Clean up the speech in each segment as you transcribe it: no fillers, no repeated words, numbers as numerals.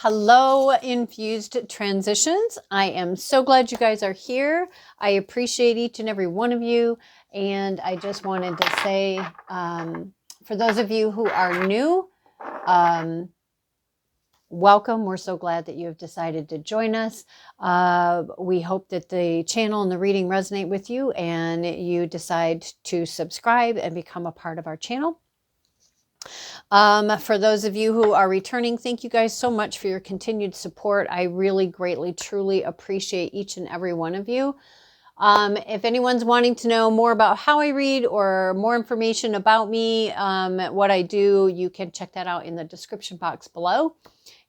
Hello, Infused Transitions. I am so glad you guys are here. I appreciate each and every one of you. And I just wanted to say, for those of you who are new, welcome. We're so glad that you have decided to join us. We hope that the channel and the reading resonate with you and you decide to subscribe and become a part of our channel. For those of you who are returning, thank you guys so much for your continued support. I really greatly, truly appreciate each and every one of you. If anyone's wanting to know more about how I read or more information about me, what I do, you can check that out in the description box below.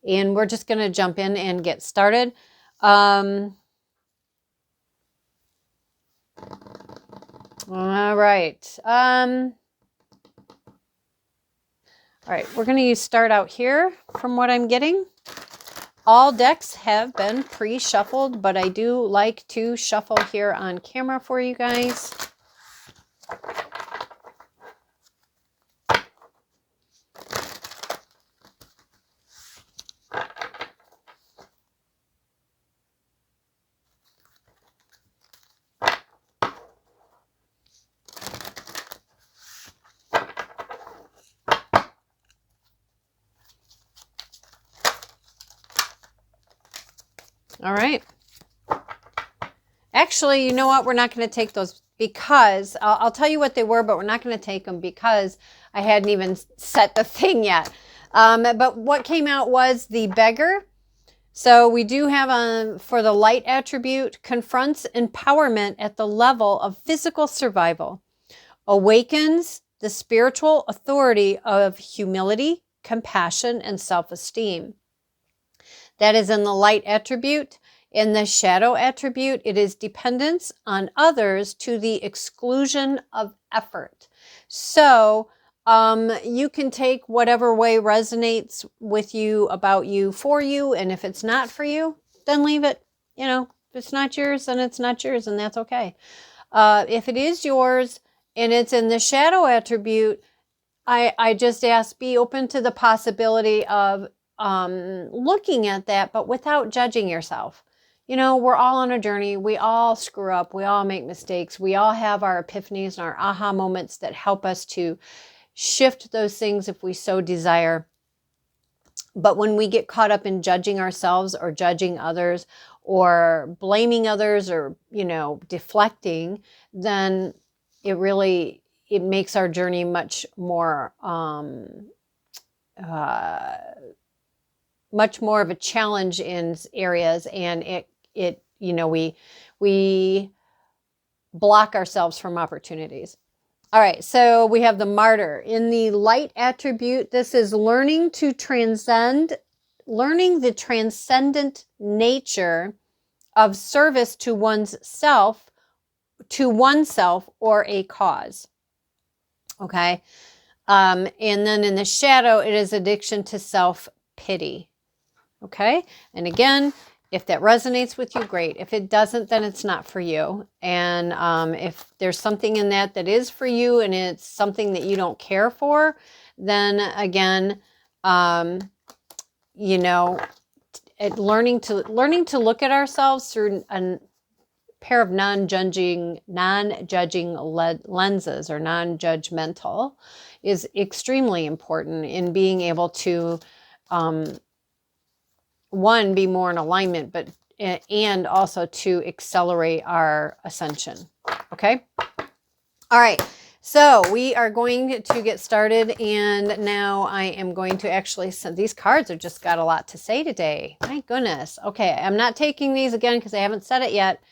And we're just going to jump in and get started. All right. All right, we're going to start out here from what I'm getting. All decks have been pre-shuffled, but I do like to shuffle here on camera for you guys. All right. Actually, you know what? We're not going to take those because I'll tell you what they were, but we're not going to take them because I hadn't even set the thing yet. But what came out was the beggar. So we do have for the light attribute, confronts empowerment at the level of physical survival, awakens the spiritual authority of humility, compassion, and self-esteem. That is in the light attribute. In the shadow attribute, it is dependence on others to the exclusion of effort. So you can take whatever way resonates with you, about you, for you. And if it's not for you, then leave it. You know, if it's not yours, then it's not yours, and that's okay. If it is yours and it's in the shadow attribute, I just ask, be open to the possibility of looking at that, but without judging yourself. You know, we're all on a journey. We all screw up. We all make mistakes. We all have our epiphanies and our aha moments that help us to shift those things if we so desire. But when we get caught up in judging ourselves or judging others or blaming others or, you know, deflecting, then it makes our journey much more much more of a challenge in areas, and it you know, we block ourselves from opportunities. All right, so we have the martyr in the light attribute. This is learning to transcend, learning the transcendent nature of service to oneself or a cause. Okay, and then in the shadow, it is addiction to self-pity. Okay, and again, if that resonates with you, great. If it doesn't, then it's not for you. And if there's something in that is for you and it's something that you don't care for, then again, you know, learning to look at ourselves through a pair of non-judging lenses or non-judgmental is extremely important in being able to one, be more in alignment, but and also to accelerate our ascension. Okay. All right. So we are going to get started, and now I am going to actually send these cards. Have just got a lot to say today. My goodness. Okay. I'm not taking these again because I haven't said it yet.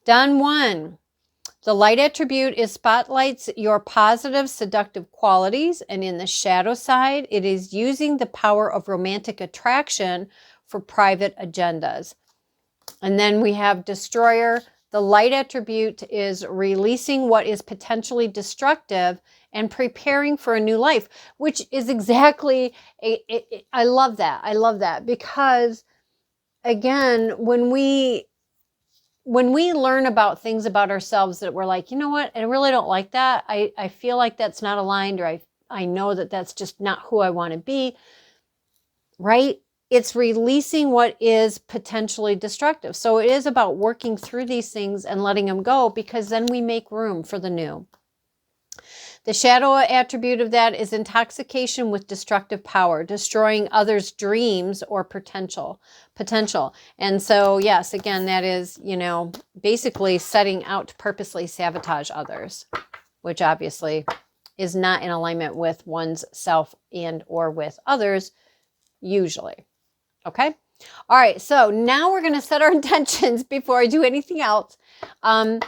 Done one. The light attribute is spotlights your positive, seductive qualities, and in the shadow side, it is using the power of romantic attraction for private agendas. And then we have destroyer. The light attribute is releasing what is potentially destructive and preparing for a new life, which is exactly, I love that. I love that because, again, when we learn about things about ourselves that we're like, you know what, I really don't like that. I feel like that's not aligned, or I know that that's just not who I want to be, right? it's releasing what is potentially destructive. So it is about working through these things and letting them go, because then we make room for the new. The shadow attribute of that is intoxication with destructive power, destroying others' dreams or potential. And so, yes, again, that is, basically setting out to purposely sabotage others, which obviously is not in alignment with one's self and or with others, usually. Okay? All right, so now we're going to set our intentions before I do anything else. On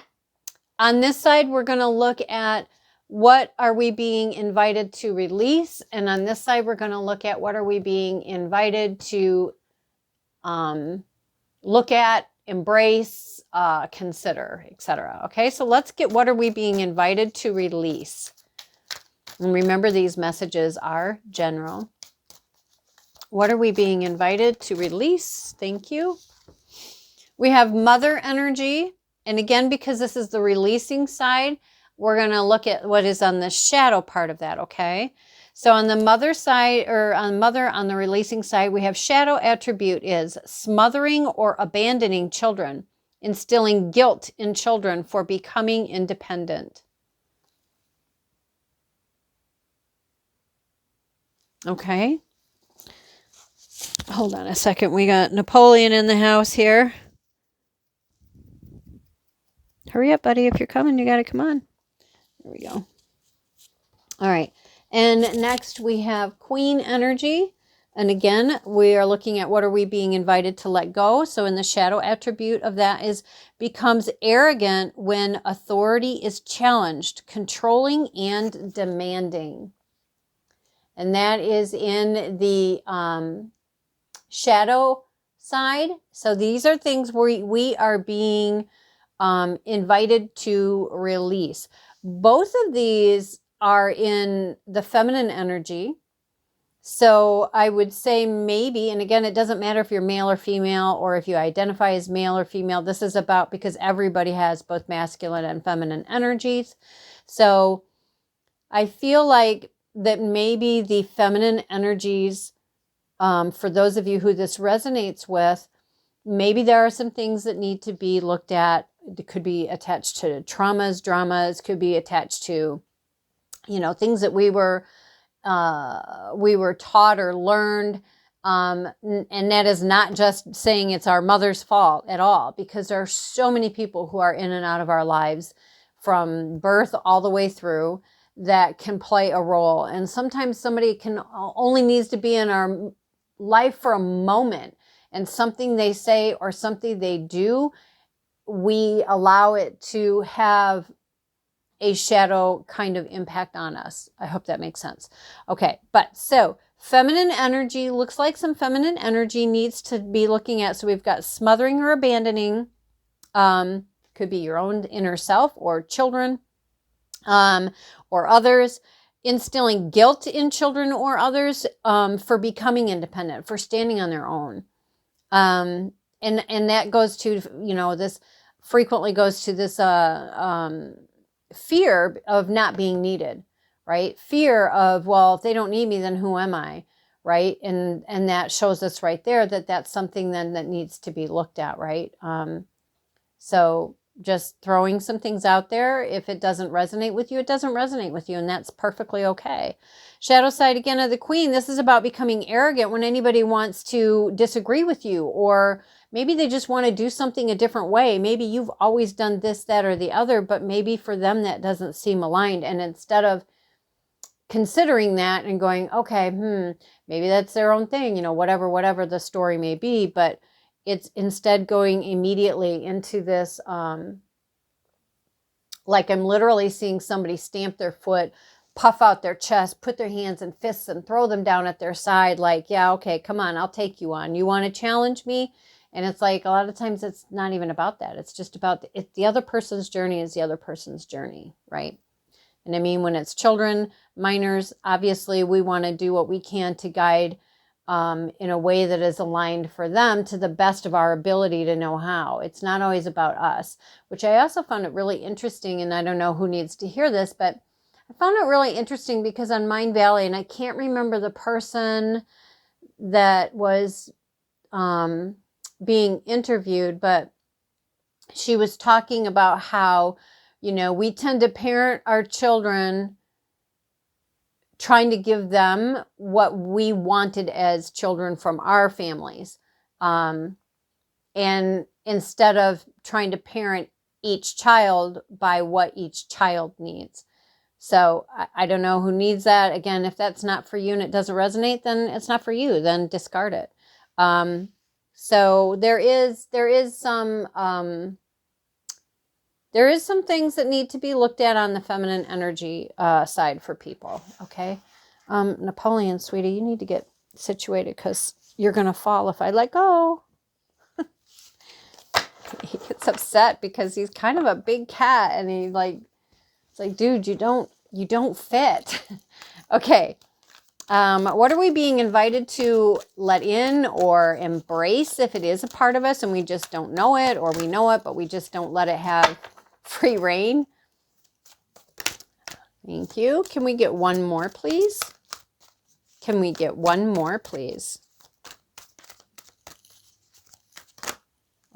this side, we're going to look at what are we being invited to release? And on this side, we're going to look at what are we being invited to look at, embrace, consider, etc. Okay, so let's get what are we being invited to release? And remember, these messages are general. What are we being invited to release? Thank you. We have mother energy. And again, because this is the releasing side, we're going to look at what is on the shadow part of that, okay? So on the mother side, or on the releasing side, we have shadow attribute is smothering or abandoning children, instilling guilt in children for becoming independent. Okay. Hold on a second. We got Napoleon in the house here. Hurry up, buddy. If you're coming, you got to come on. There we go. All right. And next we have Queen energy. And again, we are looking at what are we being invited to let go. So in the shadow attribute of that is becomes arrogant when authority is challenged, controlling and demanding. And that is in the shadow side. So these are things where we are being invited to release. Both of these are in the feminine energy. So I would say maybe, and again, it doesn't matter if you're male or female, or if you identify as male or female. This is about, because everybody has both masculine and feminine energies. So I feel like that maybe the feminine energies, for those of you who this resonates with, maybe there are some things that need to be looked at. It could be attached to traumas, dramas, could be attached to, things that we were taught or learned. And that is not just saying it's our mother's fault at all, because there are so many people who are in and out of our lives from birth all the way through that can play a role. And sometimes somebody only needs to be in our life for a moment, and something they say or something they do, we allow it to have a shadow kind of impact on us. I hope that makes sense. Okay, but so feminine energy looks like some feminine energy needs to be looking at. So we've got smothering or abandoning. Could be your own inner self or children or others. Instilling guilt in children or others for becoming independent, for standing on their own. And that goes to, this frequently goes to this fear of not being needed, right? Fear of, well, if they don't need me, then who am I, right? And that shows us right there that that's something then that needs to be looked at, right? So just throwing some things out there. If it doesn't resonate with you, it doesn't resonate with you, and that's perfectly okay. Shadow side again of the Queen. This is about becoming arrogant when anybody wants to disagree with you, or maybe they just want to do something a different way. Maybe you've always done this, that, or the other, but maybe for them that doesn't seem aligned. And instead of considering that and going, okay, maybe that's their own thing, whatever the story may be, but it's instead going immediately into this, like I'm literally seeing somebody stamp their foot, puff out their chest, put their hands in fists and throw them down at their side. Like, yeah, okay, come on, I'll take you on. You want to challenge me? And it's like, a lot of times it's not even about that. It's just about the other person's journey is the other person's journey, right? And I mean, when it's children, minors, obviously we want to do what we can to guide in a way that is aligned for them to the best of our ability to know how. It's not always about us, which I also found it really interesting. And I don't know who needs to hear this, but I found it really interesting because on Mind Valley, and I can't remember the person, that was being interviewed, but she was talking about how, we tend to parent our children trying to give them what we wanted as children from our families. And instead of trying to parent each child by what each child needs. So I don't know who needs that. Again, if that's not for you and it doesn't resonate, then it's not for you. Then discard it. So there is some things that need to be looked at on the feminine energy side for people. Okay. Napoleon, sweetie, you need to get situated because you're going to fall if I let go. He gets upset because he's kind of a big cat and it's like, dude, you don't fit. Okay. What are we being invited to let in or embrace if it is a part of us and we just don't know it, or we know it, but we just don't let it have free reign? Thank you. Can we get one more, please? Can we get one more, please?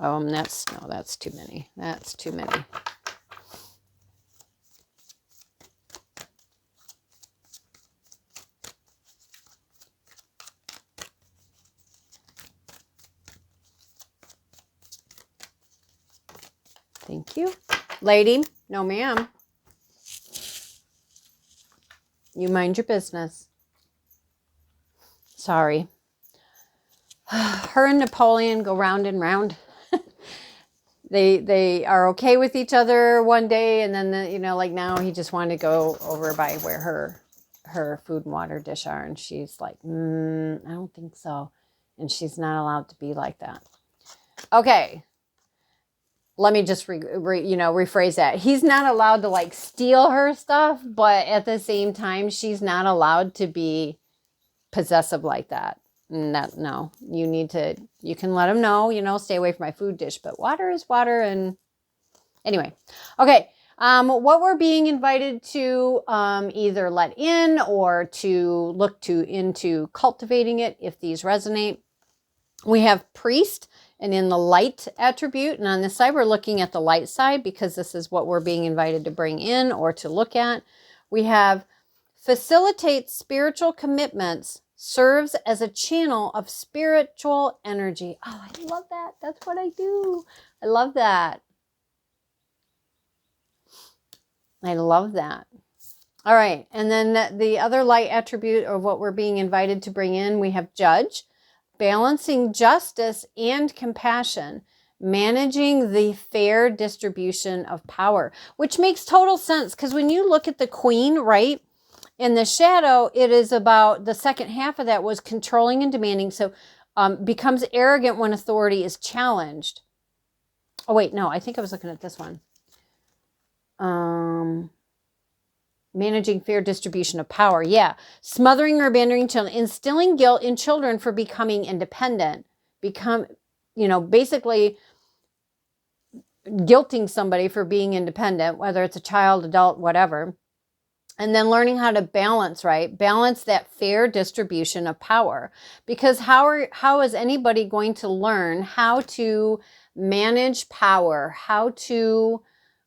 That's too many. That's too many. Thank you. Lady, no ma'am. You mind your business. Sorry. Her and Napoleon go round and round. They are okay with each other one day, and then like now he just wanted to go over by where her food and water dish are, and she's like, I don't think so, and she's not allowed to be like that. Okay, let me just rephrase that. He's not allowed to like steal her stuff, but at the same time, she's not allowed to be possessive like that. No, you can let him know, stay away from my food dish, but water is water. And anyway, okay. What we're being invited to either let in or to look into cultivating it, if these resonate. We have priest, and in the light attribute, and on this side, we're looking at the light side because this is what we're being invited to bring in or to look at. We have facilitates spiritual commitments, serves as a channel of spiritual energy. Oh, I love that. That's what I do. I love that. I love that. All right. And then the other light attribute of what we're being invited to bring in, we have judge, balancing justice and compassion, managing the fair distribution of power, which makes total sense because when you look at the queen, right? In the shadow, it is about the second half of that was controlling and demanding. So becomes arrogant when authority is challenged. Oh, wait, no, I think I was looking at this one. Managing fair distribution of power. Yeah. Smothering or abandoning children. Instilling guilt in children for becoming independent. Basically guilting somebody for being independent, whether it's a child, adult, whatever. And then learning how to balance, right? Balance that fair distribution of power. Because how is anybody going to learn how to manage power, how to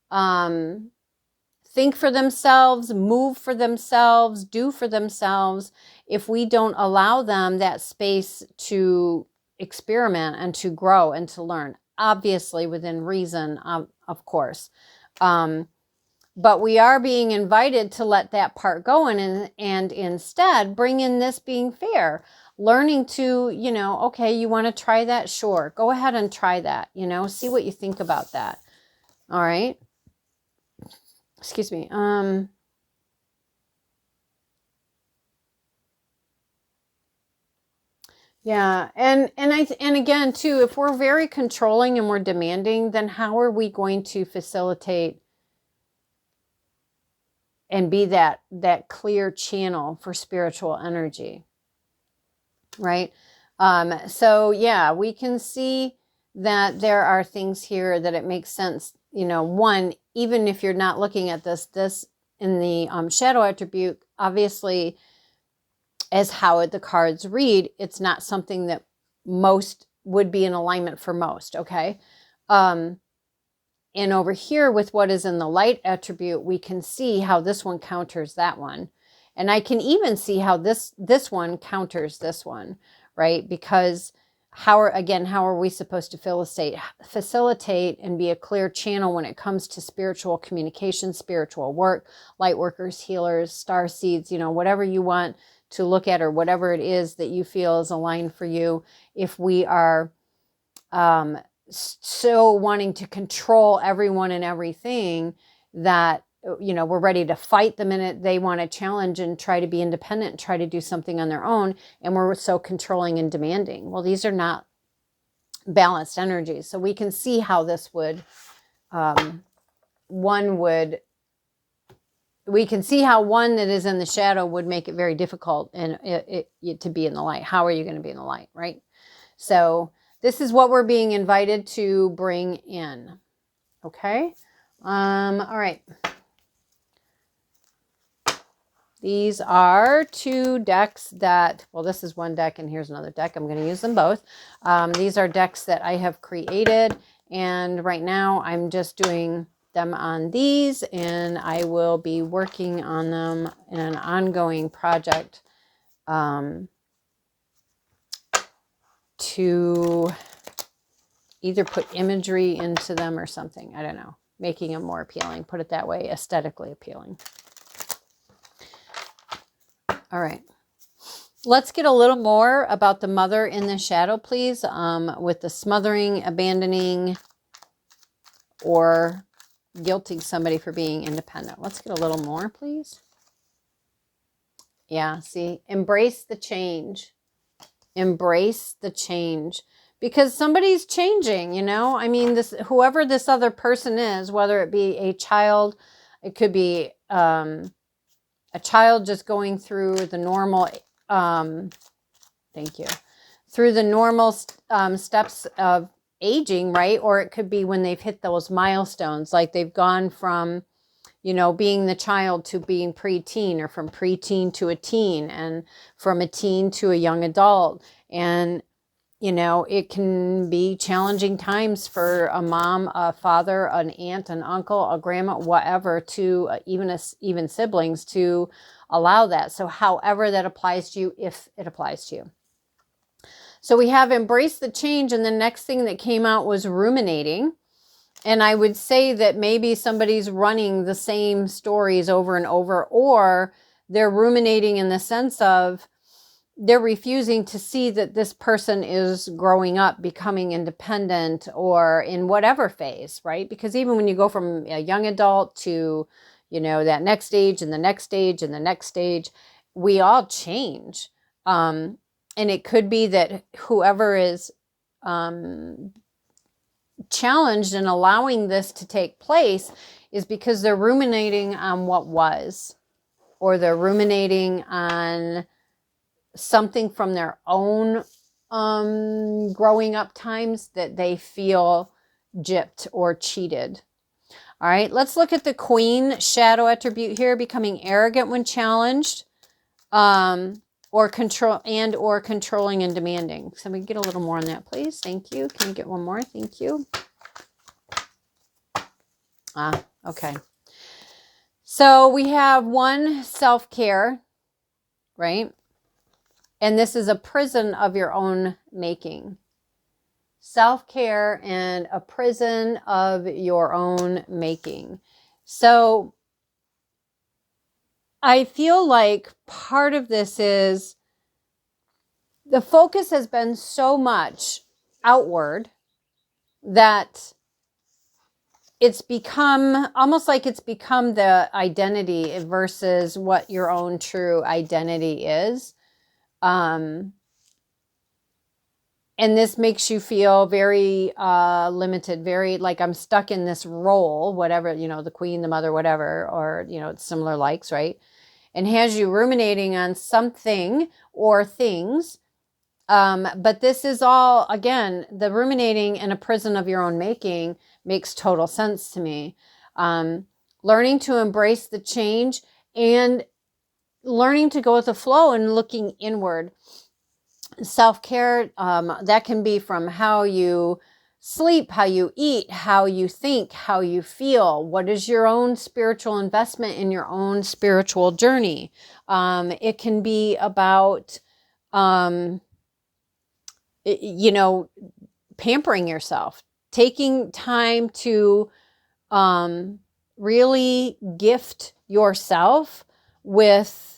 think for themselves, move for themselves, do for themselves, if we don't allow them that space to experiment and to grow and to learn? Obviously, within reason, of course. But we are being invited to let that part go and instead bring in this being fair. Learning to, okay, you want to try that? Sure. Go ahead and try that. See what you think about that. All right. Excuse me. Yeah. And again, too, if we're very controlling and we're demanding, then how are we going to facilitate and be that clear channel for spiritual energy, right? So yeah, we can see that there are things here that it makes sense. One, even if you're not looking at this in the shadow attribute, obviously as how the cards read, it's not something that most would be in alignment for most, okay? And over here with what is in the light attribute, we can see how this one counters that one. And I can even see how this one counters this one, right? Because how are we supposed to facilitate and be a clear channel when it comes to spiritual communication, spiritual work, light workers, healers, star seeds, whatever you want to look at, or whatever it is that you feel is aligned for you. If we are so wanting to control everyone and everything that, we're ready to fight the minute they want to challenge and try to be independent and try to do something on their own, and we're so controlling and demanding. Well, these are not balanced energies. So we can see how this would, we can see how one that is in the shadow would make it very difficult and to be in the light. How are you going to be in the light, right? So this is what we're being invited to bring in. Okay. All right. These are two decks that, well, this is one deck and here's another deck. I'm going to use them both. These are decks that I have created, and right now I'm just doing them on these, and I will be working on them in an ongoing project to either put imagery into them or something. I don't know. Making them more appealing, put it that way, aesthetically appealing. All right. Let's get a little more about the mother in the shadow, please, with the smothering, abandoning, or guilting somebody for being independent. Let's get a little more, please. Yeah, see, embrace the change. Embrace the change. Because somebody's changing, I mean, whoever this other person is, whether it be a child, it could be a child just going through the normal, through the normal steps of aging, right? Or it could be when they've hit those milestones, like they've gone from, being the child to being preteen, or from preteen to a teen, and from a teen to a young adult. And it can be challenging times for a mom, a father, an aunt, an uncle, a grandma, whatever, to even siblings, to allow that. So however that applies to you, if it applies to you. So we have embraced the change, and the next thing that came out was ruminating. And I would say that maybe somebody's running the same stories over and over, or they're ruminating in the sense of they're refusing to see that this person is growing up, becoming independent, or in whatever phase, right? Because even when you go from a young adult to, that next stage and the next stage and the next stage, we all change. And it could be that whoever is challenged in allowing this to take place is because they're ruminating on what was, or they're ruminating on something from their own growing up times that they feel gypped or cheated. All right, let's look at the Queen shadow attribute here, becoming arrogant when challenged, or controlling and demanding. So we can get a little more on that, please. Thank you. Can we get one more? Thank you. Okay. So we have one, self-care, right? And this is a prison of your own making. Self-care and a prison of your own making. So I feel like part of this is the focus has been so much outward that it's become almost like it's become the identity versus what your own true identity is. And this makes you feel very limited, very like I'm stuck in this role, whatever, the queen, the mother, whatever, or, it's similar likes, right? And has you ruminating on something or things. But this is all, again, the ruminating in a prison of your own making makes total sense to me. Learning to embrace the change and learning to go with the flow and looking inward. Self-care, that can be from how you sleep, how you eat, how you think, how you feel. What is your own spiritual investment in your own spiritual journey? It can be about, you know, pampering yourself, taking time to really gift yourself with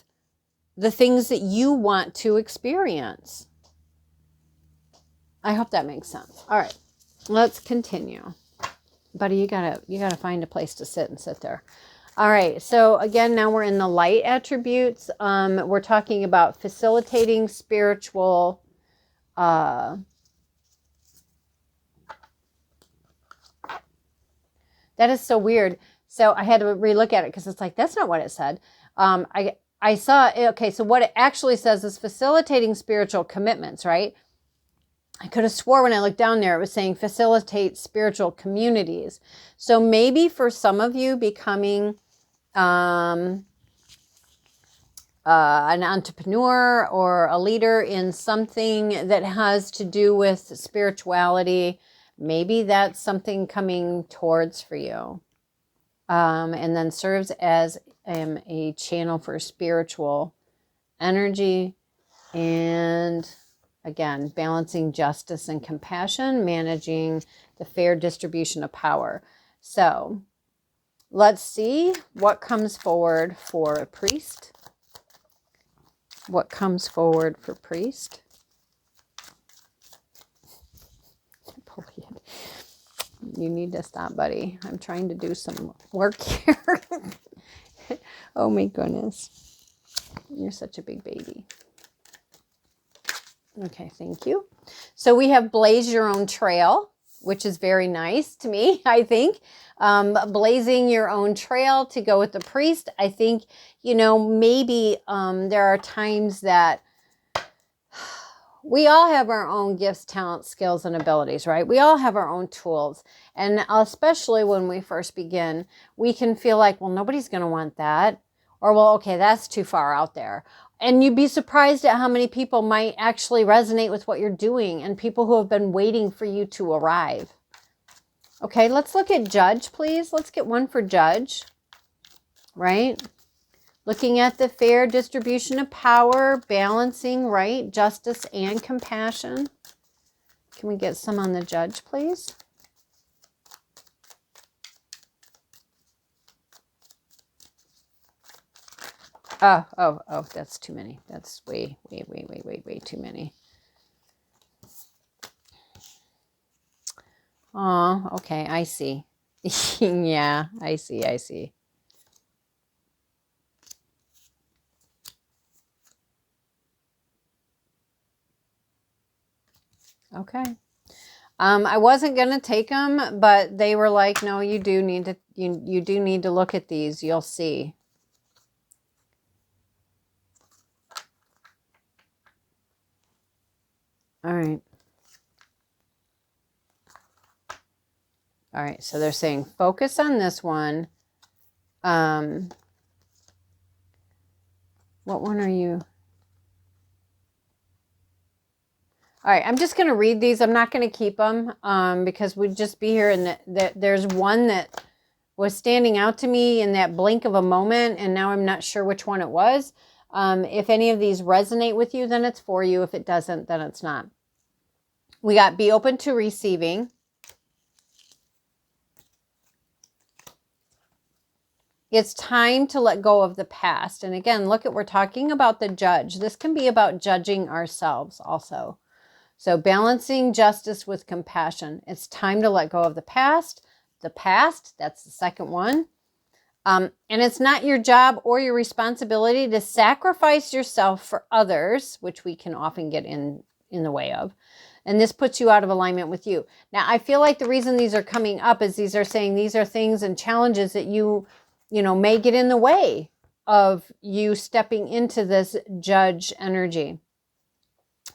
the things that you want to experience. I hope that makes sense. All right, let's continue. Buddy, you gotta find a place to sit and sit there. All right, so again, now we're in the light attributes. We're talking about facilitating spiritual that is so weird. So I had to relook at it because it's like, that's not what it said. I saw, okay, so what it actually says is facilitating spiritual commitments, right? I could have swore when I looked down there, it was saying facilitate spiritual communities. So maybe for some of you, becoming an entrepreneur or a leader in something that has to do with spirituality, maybe that's something coming towards for you. And then serves as a channel for spiritual energy. And again, balancing justice and compassion, managing the fair distribution of power. So let's see what comes forward for a priest. What comes forward for priest? You need to stop, buddy. I'm trying to do some work here. Oh my goodness. You're such a big baby. Okay, thank you. So we have blaze your own trail, which is very nice to me, I think. Blazing your own trail to go with the priest. I think, you know, maybe there are times that we all have our own gifts, talents, skills, and abilities, right? We all have our own tools. And especially when we first begin, we can feel like, well, nobody's going to want that. Or, well, okay, that's too far out there. And you'd be surprised at how many people might actually resonate with what you're doing and people who have been waiting for you to arrive. Okay, let's look at judge, please. Let's get one for judge, right? Looking at the fair distribution of power, balancing, right? Justice and compassion. Can we get some on the judge, please? Oh, that's too many. That's way too many. Oh, okay, I see. Yeah, I see. Okay. I wasn't going to take them, but they were like, no, you do need to, you do need to look at these. You'll see. All right. All right. So they're saying focus on this one. What one are you? All right, I'm just going to read these. I'm not going to keep them because we'd just be here. And there's one that was standing out to me in that blink of a moment, and now I'm not sure which one it was. If any of these resonate with you, then it's for you. If it doesn't, then it's not. We got be open to receiving. It's time to let go of the past. And again, look at, we're talking about the judge. This can be about judging ourselves also. So balancing justice with compassion. It's time to let go of the past. The past, that's the second one. And it's not your job or your responsibility to sacrifice yourself for others, which we can often get in the way of. And this puts you out of alignment with you. Now, I feel like the reason these are coming up is these are saying these are things and challenges that you know, may get in the way of you stepping into this judge energy.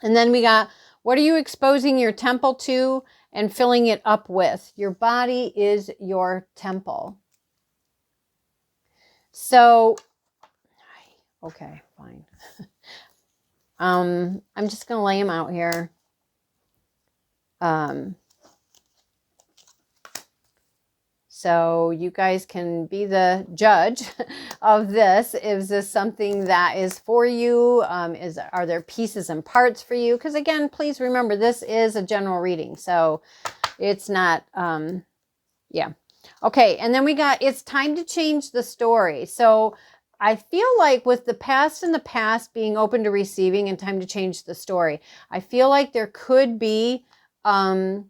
And then we got, what are you exposing your temple to and filling it up with? Your body is your temple. So Okay, fine. I'm just going to lay them out here. So you guys can be the judge of this. Is this something that is for you? Are there pieces and parts for you? Because again, please remember, this is a general reading. So it's not, yeah. Okay, and then we got, it's time to change the story. So I feel like with the past and the past being open to receiving and time to change the story, I feel like there could be something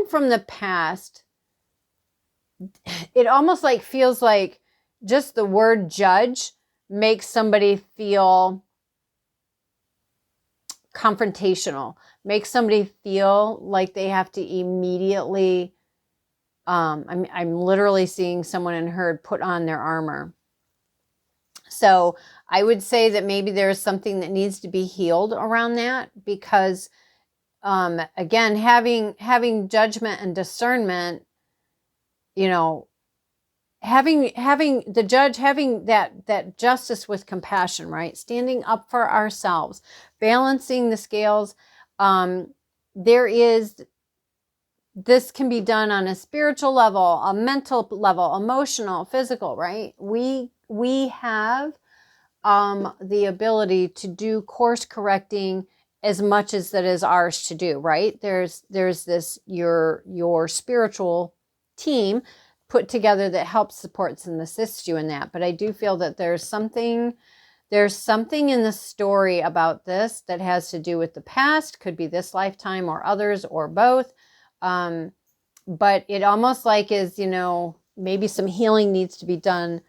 from the past. It almost like feels like just the word judge makes somebody feel confrontational, makes somebody feel like they have to immediately, I'm literally seeing someone in herd put on their armor. So I would say that maybe there's something that needs to be healed around that, because again, having judgment and discernment, you know, having the judge, having that justice with compassion, right? Standing up for ourselves, balancing the scales. This can be done on a spiritual level, a mental level, emotional, physical, right? We have the ability to do course correcting as much as that is ours to do, right? There's this, your spiritual team put together that helps, supports, and assists you in that. But I do feel that there's something in the story about this that has to do with the past, could be this lifetime or others or both. But it almost like is, maybe some healing needs to be done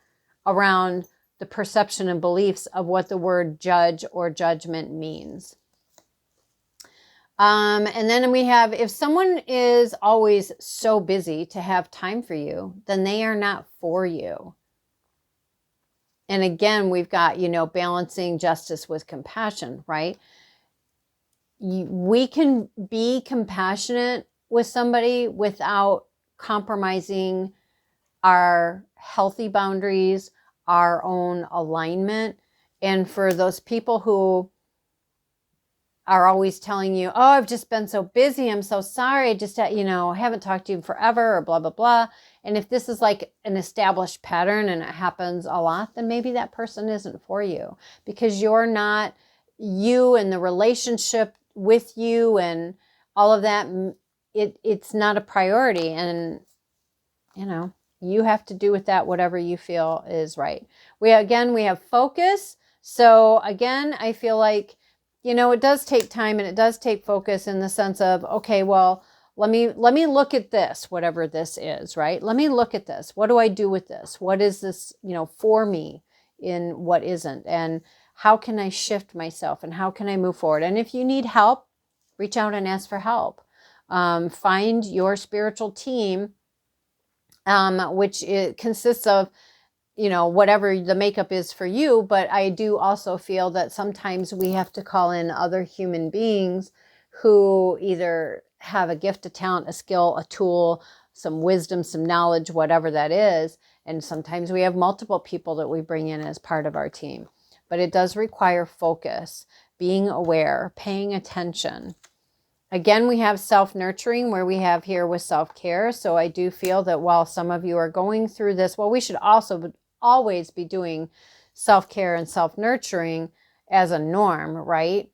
around the perception and beliefs of what the word judge or judgment means. And then we have, if someone is always so busy to have time for you, then they are not for you. And again, we've got, balancing justice with compassion, right? We can be compassionate with somebody without compromising our healthy boundaries, our own alignment. And for those people who are always telling you, oh, I've just been so busy, I'm so sorry, I just, haven't talked to you forever, or blah, blah, blah. And if this is like an established pattern and it happens a lot, then maybe that person isn't for you, because you're not, you and the relationship with you and all of that, it's not a priority. And, you have to do with that whatever you feel is right. We have focus. So again, I feel like, it does take time and it does take focus in the sense of, okay, well, let me look at this, whatever this is, right? Let me look at this. What do I do with this? What is this, for me in what isn't? And how can I shift myself and how can I move forward? And if you need help, reach out and ask for help. Find your spiritual team, which it consists of, whatever the makeup is for you. But I do also feel that sometimes we have to call in other human beings who either have a gift, a talent, a skill, a tool, some wisdom, some knowledge, whatever that is. And sometimes we have multiple people that we bring in as part of our team. But it does require focus, being aware, paying attention. Again, we have self-nurturing, where we have here with self-care. So I do feel that while some of you are going through this, well, we should also always be doing self-care and self-nurturing as a norm, right?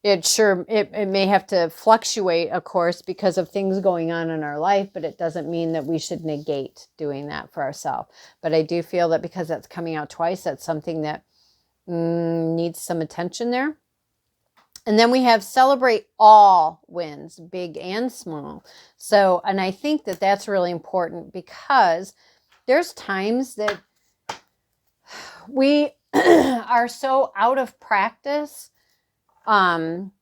It may have to fluctuate, of course, because of things going on in our life, but it doesn't mean that we should negate doing that for ourselves. But I do feel that because that's coming out twice, that's something that needs some attention there. And then we have celebrate all wins, big and small. So, and I think that that's really important, because there's times that we are so out of practice in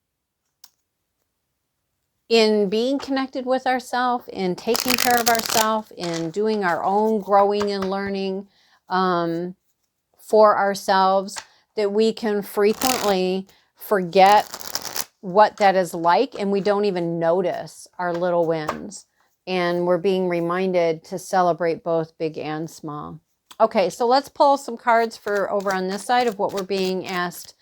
being connected with ourselves, in taking care of ourselves, in doing our own growing and learning for ourselves, that we can frequently forget what that is like, and we don't even notice our little wins. And we're being reminded to celebrate both big and small. Okay, so let's pull some cards for over on this side of what we're being asked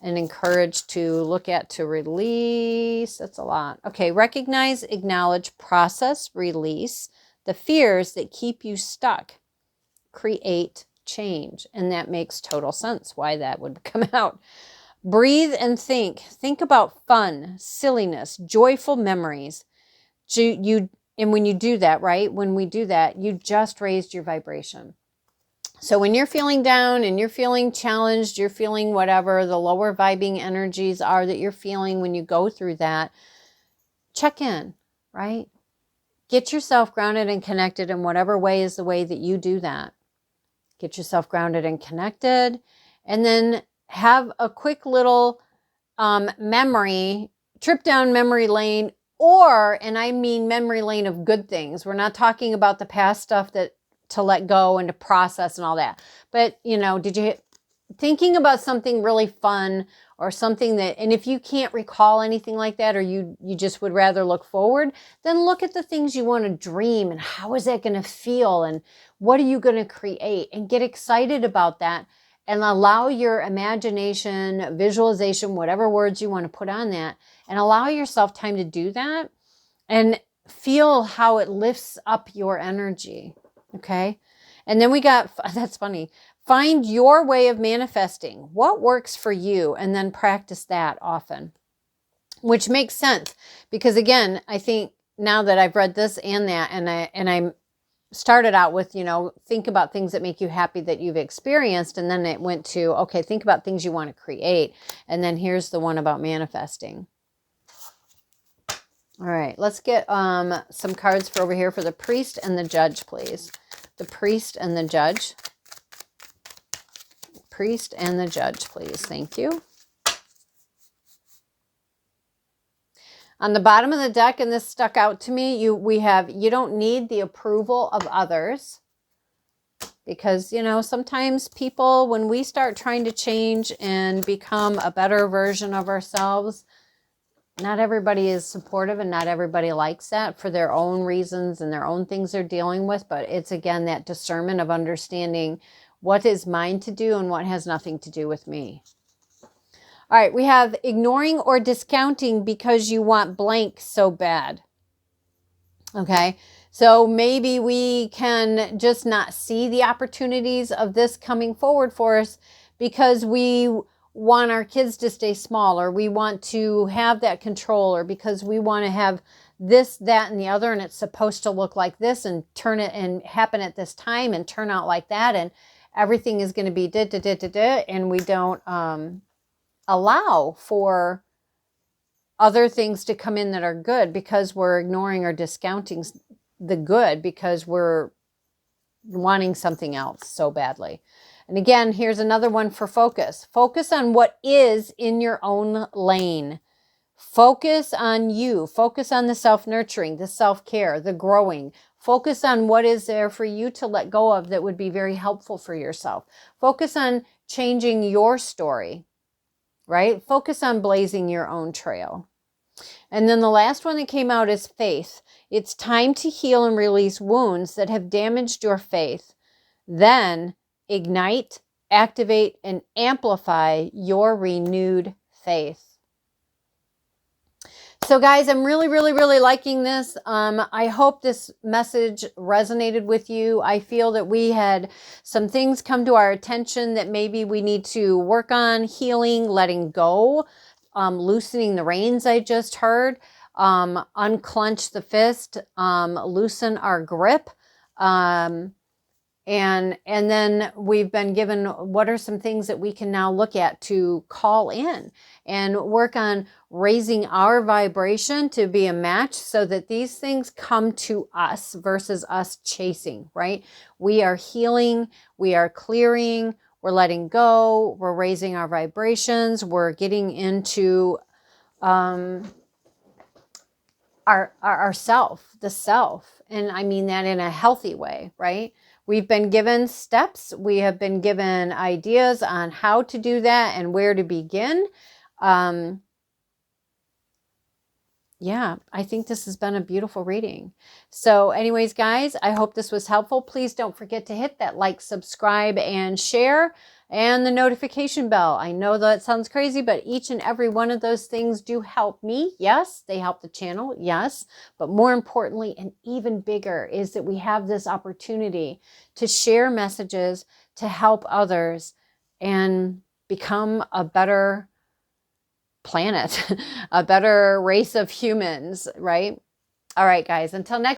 and encouraged to look at, to release. That's a lot. Okay, recognize, acknowledge, process, release the fears that keep you stuck. Create change. And that makes total sense why that would come out. Breathe and think. Think about fun, silliness, joyful memories. And when you do that, right? When we do that, you just raised your vibration. So when you're feeling down and you're feeling challenged, you're feeling whatever the lower vibing energies are that you're feeling when you go through that, check in, right? Get yourself grounded and connected in whatever way is the way that you do that. Get yourself grounded and connected, and then have a quick little trip down memory lane, and I mean memory lane of good things. We're not talking about the past stuff that to let go and to process and all that. But, thinking about something really fun or something that, and if you can't recall anything like that, or you just would rather look forward, then look at the things you want to dream and how is that going to feel and what are you going to create, and get excited about that and allow your imagination, visualization, whatever words you want to put on that, and allow yourself time to do that and feel how it lifts up your energy. Okay. And then we got, that's funny. Find your way of manifesting. What works for you? And then practice that often, which makes sense because again, I think now that I've read this and that, and I started out with, think about things that make you happy that you've experienced. And then it went to, okay, think about things you want to create. And then here's the one about manifesting. All right, let's get some cards for over here for the priest and the judge, please. The priest and the judge. Priest and the judge, please. Thank you. On the bottom of the deck, and this stuck out to me, we have, you don't need the approval of others. Because, sometimes people, when we start trying to change and become a better version of ourselves, not everybody is supportive and not everybody likes that for their own reasons and their own things they're dealing with. But it's, again, that discernment of understanding what is mine to do and what has nothing to do with me. All right, we have ignoring or discounting because you want blank so bad. Okay, so maybe we can just not see the opportunities of this coming forward for us because we want our kids to stay small, or we want to have that control, or because we want to have this, that, and the other, and it's supposed to look like this and turn it and happen at this time and turn out like that, and everything is going to be and we don't allow for other things to come in that are good because we're ignoring or discounting the good because we're wanting something else so badly. And again, here's another one for focus. Focus on what is in your own lane. Focus on you. Focus on the self-nurturing, the self-care, the growing. Focus on what is there for you to let go of that would be very helpful for yourself. Focus on changing your story, right? Focus on blazing your own trail. And then the last one that came out is faith. It's time to heal and release wounds that have damaged your faith. Then ignite, activate, and amplify your renewed faith. So guys, I'm really, really, really liking this. I hope this message resonated with you. I feel that we had some things come to our attention that maybe we need to work on, healing, letting go, loosening the reins I just heard, unclench the fist, loosen our grip, and then we've been given what are some things that we can now look at to call in and work on raising our vibration to be a match so that these things come to us versus us chasing, right? We are healing, we are clearing, we're letting go, we're raising our vibrations, we're getting into our self, the self. And I mean that in a healthy way, right? We've been given steps. We have been given ideas on how to do that and where to begin. yeah, I think this has been a beautiful reading. So anyways, guys, I hope this was helpful. Please don't forget to hit that like, subscribe, and share, and the notification bell. I know that sounds crazy, but each and every one of those things do help me. Yes, they help the channel. Yes. But more importantly, and even bigger, is that we have this opportunity to share messages to help others and become a better planet, a better race of humans, right? All right, guys, until next